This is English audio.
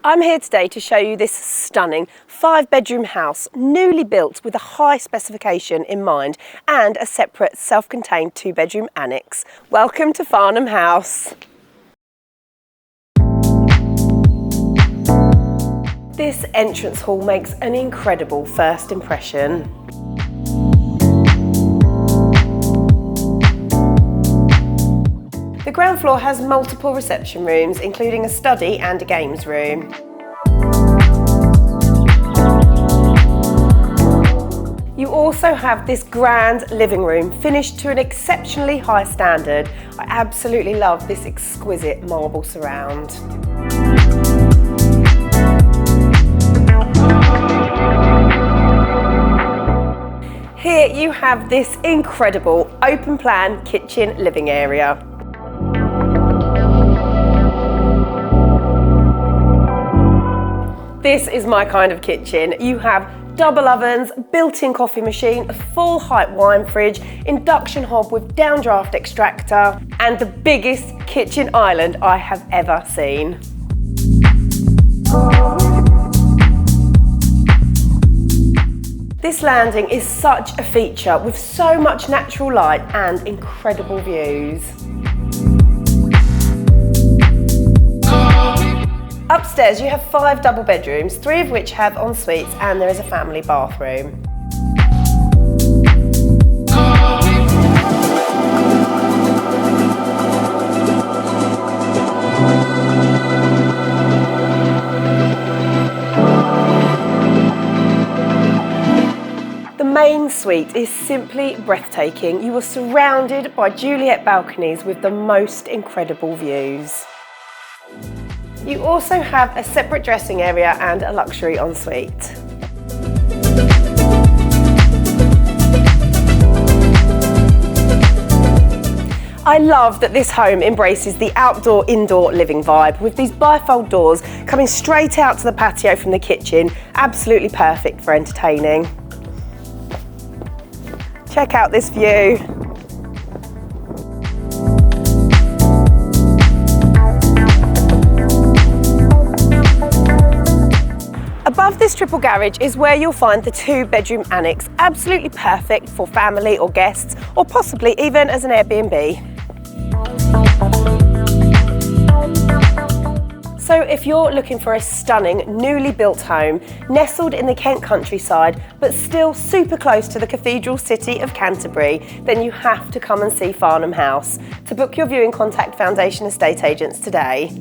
I'm here today to show you this stunning 5-bedroom house, newly built with a high specification in mind and a separate self-contained 2-bedroom annex. Welcome to Farnham House. This entrance hall makes an incredible first impression. The ground floor has multiple reception rooms, including a study and a games room. You also have this grand living room, finished to an exceptionally high standard. I absolutely love this exquisite marble surround. Here you have this incredible open plan kitchen living area. This is my kind of kitchen. You have double ovens, built-in coffee machine, a full height wine fridge, induction hob with downdraft extractor, and the biggest kitchen island I have ever seen. This landing is such a feature with so much natural light and incredible views. Upstairs you have 5 double bedrooms, 3 of which have en-suites, and there is a family bathroom. The main suite is simply breathtaking. You are surrounded by Juliet balconies with the most incredible views. You also have a separate dressing area and a luxury ensuite. I love that this home embraces the outdoor-indoor living vibe with these bifold doors coming straight out to the patio from the kitchen, absolutely perfect for entertaining. Check out this view. Above this triple garage is where you'll find the 2-bedroom annex, absolutely perfect for family or guests, or possibly even as an Airbnb. So if you're looking for a stunning, newly built home, nestled in the Kent countryside, but still super close to the cathedral city of Canterbury, then you have to come and see Farnham House. To book your viewing, contact Foundation Estate Agents today.